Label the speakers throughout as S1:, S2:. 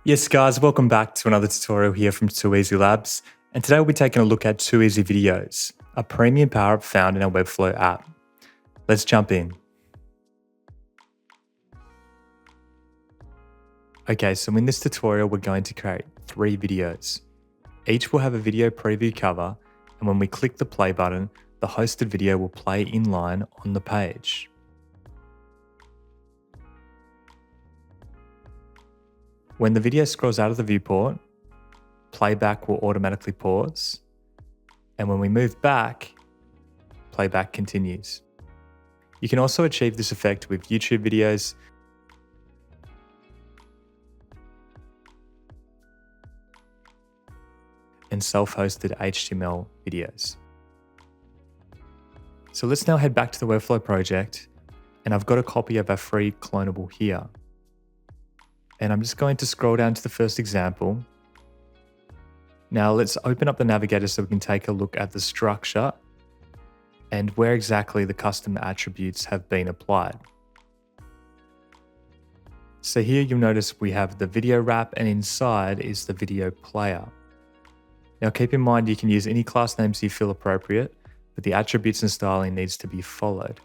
S1: Yes guys, welcome back to another tutorial here from TooEasy Labs, and today we'll be taking a look at TooEasy Videos, a premium power-up found in our Webflow app. Let's jump in. Okay, so in this tutorial we're going to create 3 videos. Each will have a video preview cover, and when we click the play button, the hosted video will play inline on the page. When the video scrolls out of the viewport, playback will automatically pause, and when we move back, playback continues. You can also achieve this effect with YouTube videos and self-hosted HTML videos. So let's now head back to the Webflow project, and I've got a copy of our free clonable here. And I'm just going to scroll down to the first example. Now let's open up the navigator so we can take a look at the structure and where exactly the custom attributes have been applied. So here you'll notice we have the video wrap, and inside is the video player. Now keep in mind you can use any class names you feel appropriate, but the attributes and styling needs to be followed.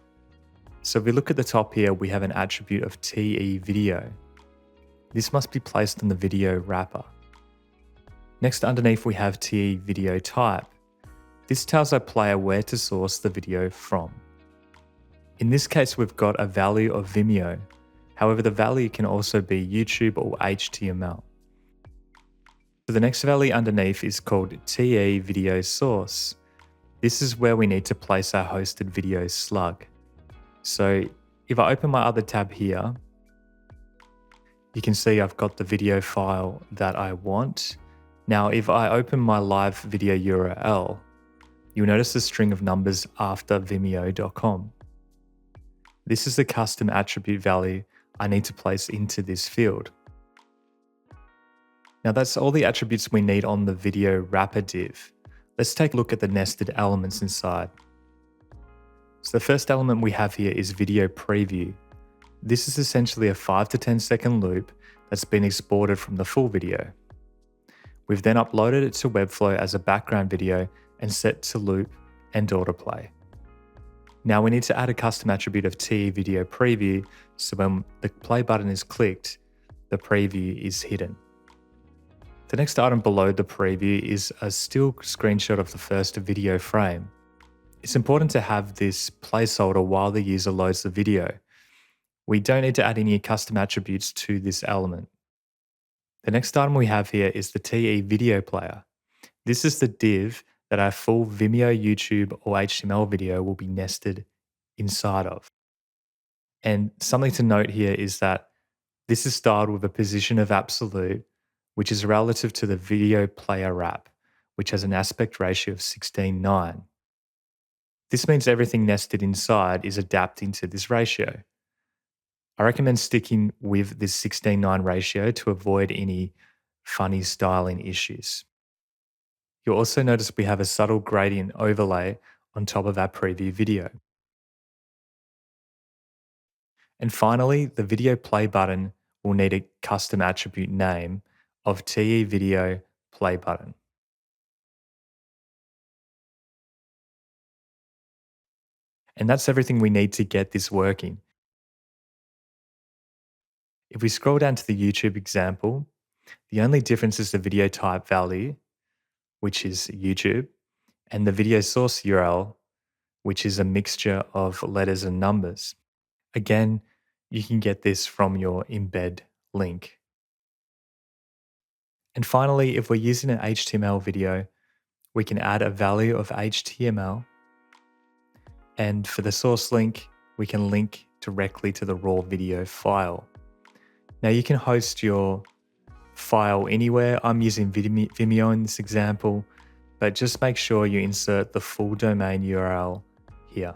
S1: So if we look at the top here, we have an attribute of TE video. This must be placed on the video wrapper. Next, underneath we have TE video type. This tells our player where to source the video from. In this case, we've got a value of Vimeo. However, the value can also be YouTube or HTML. So the next value underneath is called TE video source. This is where we need to place our hosted video slug. So if I open my other tab here, you can see I've got the video file that I want. Now, if I open my live video URL, you'll notice a string of numbers after vimeo.com. This is the custom attribute value I need to place into this field. Now that's all the attributes we need on the video wrapper div. Let's take a look at the nested elements inside. So the first element we have here is video preview. This is essentially a 5 to 10 second loop that's been exported from the full video. We've then uploaded it to Webflow as a background video and set to loop and autoplay. Now we need to add a custom attribute of TE video preview, so when the play button is clicked, the preview is hidden. The next item below the preview is a still screenshot of the first video frame. It's important to have this placeholder while the user loads the video. We don't need to add any custom attributes to this element. The next item we have here is the TE video player. This is the div that our full Vimeo, YouTube, or HTML video will be nested inside of. And something to note here is that this is styled with a position of absolute, which is relative to the video player wrap, which has an aspect ratio of 16:9. This means everything nested inside is adapting to this ratio. I recommend sticking with this 16:9 ratio to avoid any funny styling issues. You'll also notice we have a subtle gradient overlay on top of our preview video. And finally, the video play button will need a custom attribute name of TE video play button. And that's everything we need to get this working. If we scroll down to the YouTube example, the only difference is the video type value, which is YouTube, and the video source URL, which is a mixture of letters and numbers. Again, you can get this from your embed link. And finally, if we're using an HTML video, we can add a value of HTML. And for the source link, we can link directly to the raw video file. Now you can host your file anywhere. I'm using Vimeo in this example, but just make sure you insert the full domain URL here.